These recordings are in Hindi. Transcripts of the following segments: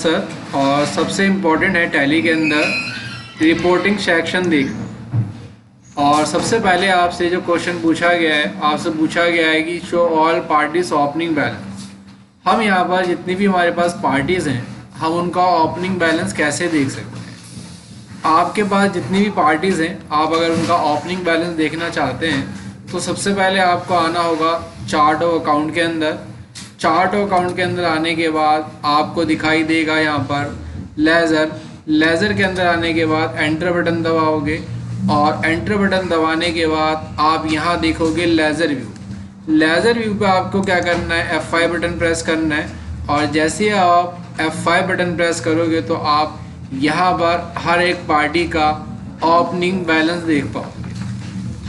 सर, और सबसे इम्पोर्टेंट है टैली के अंदर रिपोर्टिंग सेक्शन देखना। और सबसे पहले आपसे जो क्वेश्चन पूछा गया है, आपसे पूछा गया है कि show all parties opening balance. हम यहाँ पर जितनी भी हमारे पास पार्टीज़ हैं, हम उनका ओपनिंग बैलेंस कैसे देख सकते हैं। आपके पास जितनी भी पार्टीज़ हैं, आप अगर उनका ओपनिंग बैलेंस देखना चाहते हैं तो सबसे पहले आपको आना होगा चार्ट ऑफ अकाउंट के अंदर। चार्ट ऑफ अकाउंट के अंदर आने के बाद आपको दिखाई देगा यहाँ पर लेज़र के अंदर आने के बाद एंटर बटन दबाओगे और एंटर बटन दबाने के बाद आप यहाँ देखोगे लेज़र व्यू पे आपको क्या करना है, F5 बटन प्रेस करना है। और जैसे आप F5 बटन प्रेस करोगे तो आप यहाँ पर हर एक पार्टी का ओपनिंग बैलेंस देख पाओगे,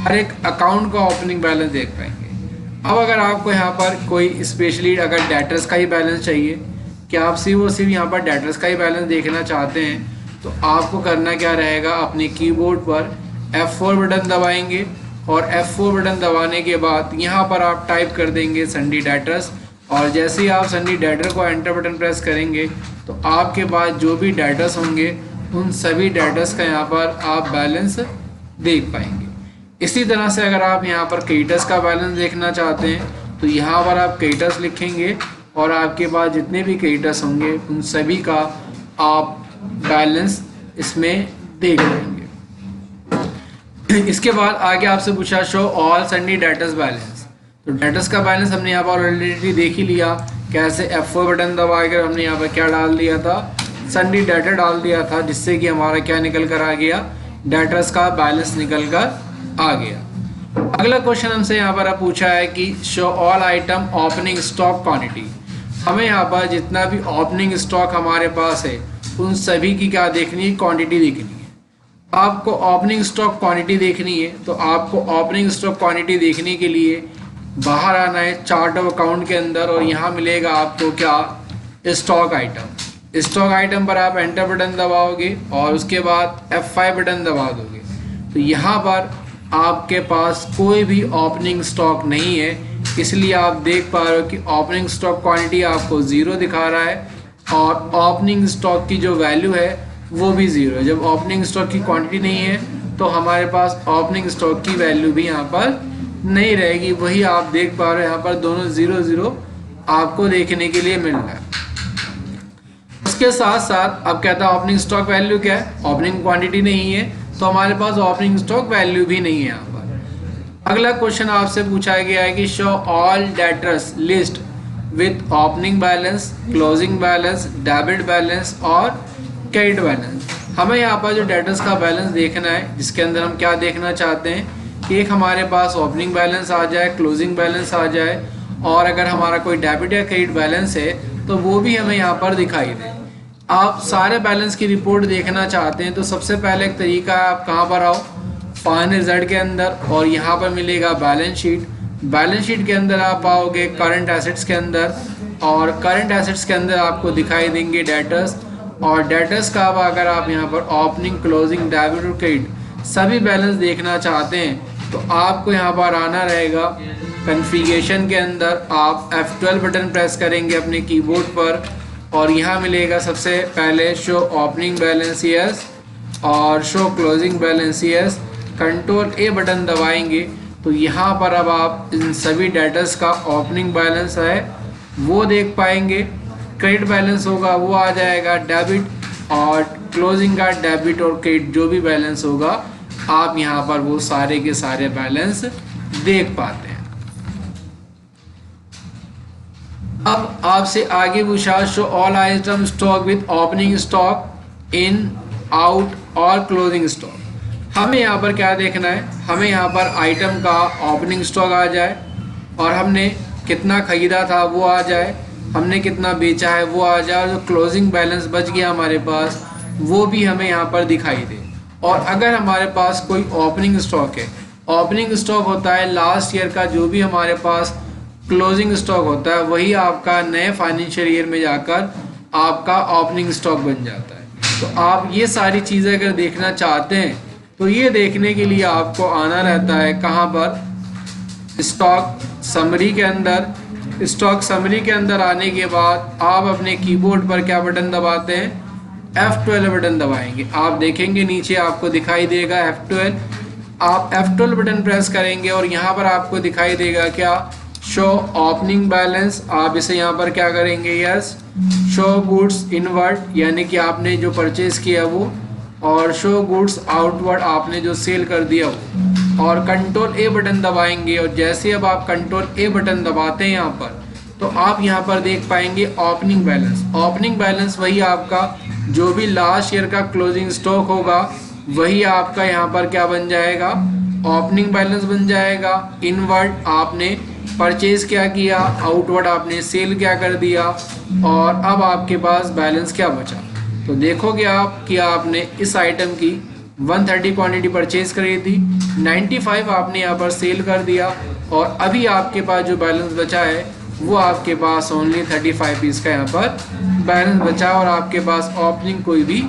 हर एक अकाउंट का ओपनिंग बैलेंस देख पाएंगे। अब अगर आपको यहाँ पर कोई स्पेशली अगर डेटर्स का ही बैलेंस चाहिए कि आप सिर्फ यहाँ पर डेटर्स का ही बैलेंस देखना चाहते हैं तो आपको करना क्या रहेगा, अपने कीबोर्ड पर F4 बटन दबाएंगे और F4 बटन दबाने के बाद यहाँ पर आप टाइप कर देंगे संडी डेटर्स। और जैसे ही आप संडी डेटर को एंटर बटन प्रेस करेंगे तो आपके पास जो भी डेटर्स होंगे उन सभी डेटर्स का यहाँ पर आप बैलेंस देख पाएंगे। इसी तरह से अगर आप यहाँ पर क्रेडिटर्स का बैलेंस देखना चाहते हैं तो यहाँ पर आप क्रेडिटर्स लिखेंगे और आपके पास जितने भी क्रेडिटर्स होंगे उन सभी का आप बैलेंस इसमें देख पाएंगे। इसके बाद आगे आपसे पूछा show all sundry debtors balance. तो डेटर्स का बैलेंस हमने यहाँ पर ऑलरेडी देख ही लिया, कैसे F4 बटन दबा कर हमने यहाँ पर क्या डाल दिया था, संडी डेटर डाल दिया था, जिससे कि हमारा क्या निकल कर आ गया, डेटर्स का बैलेंस निकल कर आ गया। अगला क्वेश्चन हमसे यहाँ पर पूछा है कि show all item opening stock quantity. हमें यहाँ पर जितना भी ओपनिंग स्टॉक हमारे पास है उन सभी की क्या देखनी है, क्वांटिटी देखनी है। आपको ओपनिंग स्टॉक क्वांटिटी देखनी है तो आपको ओपनिंग स्टॉक क्वांटिटी देखने के लिए बाहर आना है चार्ट ऑफ अकाउंट के अंदर और यहाँ मिलेगा आपको क्या, स्टॉक आइटम। स्टॉक आइटम पर आप एंटर बटन दबाओगे और उसके बाद F5 बटन दबा दोगे तो यहाँ पर आपके पास कोई भी ओपनिंग स्टॉक नहीं है, इसलिए आप देख पा रहे हो कि ओपनिंग स्टॉक क्वांटिटी आपको 0 दिखा रहा है और ओपनिंग स्टॉक की जो वैल्यू है वो भी 0 है। जब ओपनिंग स्टॉक की क्वांटिटी नहीं है तो हमारे पास ओपनिंग स्टॉक की वैल्यू भी यहाँ पर नहीं रहेगी। वही आप देख पा रहे हो, यहाँ पर दोनों 0 आपको देखने के लिए मिल रहा है। उसके साथ साथ अब कहता है ओपनिंग स्टॉक वैल्यू क्या है, ओपनिंग क्वांटिटी नहीं है तो हमारे पास ओपनिंग स्टॉक वैल्यू भी नहीं है यहाँ पर। अगला क्वेश्चन आपसे पूछा गया है कि show all debtors list with opening balance, closing balance, debit balance और क्रेडिट बैलेंस। हमें यहाँ पर जो डेटर्स का बैलेंस देखना है, जिसके अंदर हम क्या देखना चाहते हैं कि एक हमारे पास ओपनिंग बैलेंस आ जाए, क्लोजिंग बैलेंस आ जाए और अगर हमारा कोई डेबिट या क्रेडिट बैलेंस है तो वो भी हमें यहाँ पर दिखाई दे। आप सारे बैलेंस की रिपोर्ट देखना चाहते हैं तो सबसे पहले एक तरीका है, आप कहाँ पर आओ, फाइनल रिजल्ट के अंदर और यहाँ पर मिलेगा बैलेंस शीट। बैलेंस शीट के अंदर आप आओगे करंट एसेट्स के अंदर और करंट एसेट्स के अंदर आपको दिखाई देंगे डेटर्स। और डेटर्स का अब अगर आप यहाँ पर ओपनिंग, क्लोजिंग, डेबिट और क्रेडिट सभी बैलेंस देखना चाहते हैं तो आपको यहाँ पर आना रहेगा कॉन्फ़िगरेशन के अंदर। आप F12 बटन प्रेस करेंगे अपने कीबोर्ड पर और यहाँ मिलेगा सबसे पहले शो ओपनिंग बैलेंस यस और show closing balance yes. Control A button दबाएंगे तो यहाँ पर अब आप इन सभी डेटर्स का ओपनिंग बैलेंस है वो देख पाएंगे, क्रेडिट बैलेंस होगा वो आ जाएगा, डेबिट और क्लोजिंग का डेबिट और क्रेडिट जो भी बैलेंस होगा आप यहाँ पर वो सारे के सारे बैलेंस देख पाते हैं। अब आपसे आगे पूछा show all item stock with opening stock in, out और क्लोजिंग स्टॉक। हमें यहाँ पर क्या देखना है, हमें यहाँ पर आइटम का ओपनिंग स्टॉक आ जाए और हमने कितना खरीदा था वो आ जाए, हमने कितना बेचा है वो आ जाए और जो क्लोजिंग बैलेंस बच गया हमारे पास वो भी हमें यहाँ पर दिखाई दे। और अगर हमारे पास कोई ओपनिंग स्टॉक है, ओपनिंग स्टॉक होता है लास्ट ईयर का, जो भी हमारे पास क्लोजिंग स्टॉक होता है वही आपका नए फाइनेंशियल ईयर में जाकर आपका ओपनिंग स्टॉक बन जाता है। तो आप ये सारी चीज़ें अगर देखना चाहते हैं तो ये देखने के लिए आपको आना रहता है कहाँ पर, स्टॉक समरी के अंदर स्टॉक समरी के अंदर आने के बाद आप अपने कीबोर्ड पर क्या बटन दबाते हैं, F12 बटन दबाएंगे। आप देखेंगे नीचे आपको दिखाई देगा F12, आप F12 बटन प्रेस करेंगे और यहाँ पर आपको दिखाई देगा क्या, शो ओपनिंग बैलेंस। आप इसे यहाँ पर क्या करेंगे, यस, शो गुड्स इनवर्ड यानी कि आपने जो परचेज किया वो, और शो गुड्स आउटवर्ड आपने जो सेल कर दिया वो, और कंट्रोल ए बटन दबाएंगे। और जैसे अब आप कंट्रोल ए बटन दबाते हैं यहाँ पर, तो आप यहाँ पर देख पाएंगे ओपनिंग बैलेंस। ओपनिंग बैलेंस वही आपका जो भी लास्ट ईयर का क्लोजिंग स्टॉक होगा वही आपका यहाँ पर क्या बन जाएगा, ओपनिंग बैलेंस बन जाएगा। इनवर्ड आपने परचेज क्या किया, आउटवर्ड आपने सेल क्या कर दिया, और अब आपके पास बैलेंस क्या बचा। तो देखोगे आप कि आपने इस आइटम की 130 क्वांटिटी परचेज करी थी, 95 आपने यहाँ पर सेल कर दिया, और अभी आपके पास जो बैलेंस बचा है वो आपके पास ओनली 35 पीस का यहाँ पर बैलेंस बचा, और आपके पास ओपनिंग कोई भी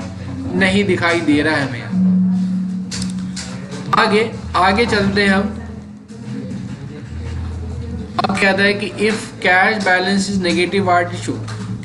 नहीं दिखाई दे रहा है हमें। आगे चलते हैं हम। अब कहता है कि if cash balance is negative what show,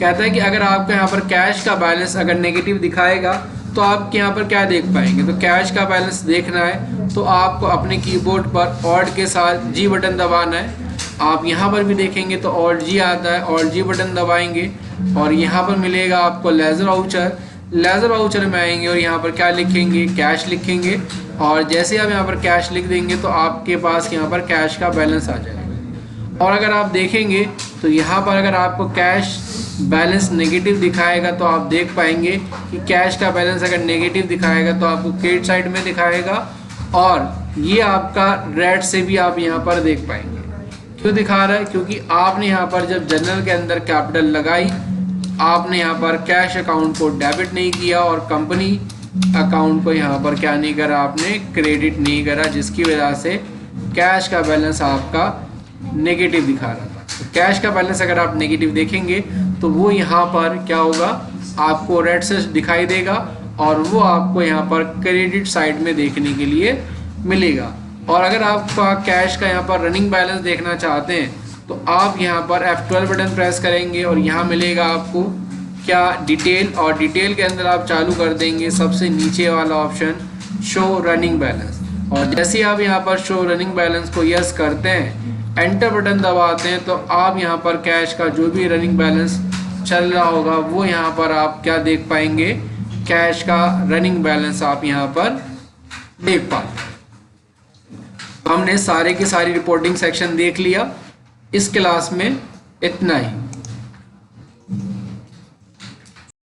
कहता है कि अगर आपको यहाँ पर कैश का बैलेंस अगर नेगेटिव दिखाएगा तो आप यहाँ पर क्या देख पाएंगे। तो कैश का बैलेंस देखना है तो आपको अपने कीबोर्ड पर ऑल्ट के साथ जी बटन दबाना है। आप यहाँ पर भी देखेंगे तो ऑल्ट जी आता है, ऑल्ट जी बटन दबाएंगे और यहाँ पर मिलेगा आपको लेज़र वाउचर। लेज़र वाउचर में आएंगे और यहाँ पर क्या लिखेंगे, कैश लिखेंगे, और जैसे आप यहाँ पर कैश लिख देंगे तो आपके पास यहाँ पर कैश का बैलेंस आ जाएगा। और अगर आप देखेंगे तो यहाँ पर अगर आपको कैश बैलेंस नेगेटिव दिखाएगा तो आप देख पाएंगे कि कैश का बैलेंस अगर नेगेटिव दिखाएगा तो आपको क्रेडिट साइड में दिखाएगा, और ये आपका रेड से भी आप यहाँ पर देख पाएंगे। क्यों दिखा रहा है, क्योंकि आपने यहाँ पर जब जनरल के अंदर कैपिटल लगाई, आपने यहाँ पर कैश अकाउंट को डेबिट नहीं किया और कंपनी अकाउंट को यहाँ पर क्या नहीं करा, आपने क्रेडिट नहीं करा, जिसकी वजह से कैश का बैलेंस आपका नेगेटिव दिखा रहा था। तो कैश का बैलेंस अगर आप नेगेटिव देखेंगे तो वो यहाँ पर क्या होगा, आपको रेड से दिखाई देगा, और वो आपको यहाँ पर क्रेडिट साइड में देखने के लिए मिलेगा। और अगर आपका कैश का यहाँ पर रनिंग बैलेंस देखना चाहते हैं तो आप यहाँ पर F12 बटन प्रेस करेंगे और यहाँ मिलेगा आपको क्या, डिटेल, और डिटेल के अंदर आप चालू कर देंगे सबसे नीचे वाला ऑप्शन शो रनिंग बैलेंस। और जैसे आप यहाँ पर शो रनिंग बैलेंस को यस करते हैं, एंटर बटन दबाते हैं, तो आप यहाँ पर कैश का जो भी रनिंग बैलेंस चल रहा होगा वो यहाँ पर आप क्या देख पाएंगे, कैश का रनिंग बैलेंस आप यहाँ पर देख पाएंगे। हमने सारे की सारी रिपोर्टिंग सेक्शन देख लिया। इस क्लास में इतना ही।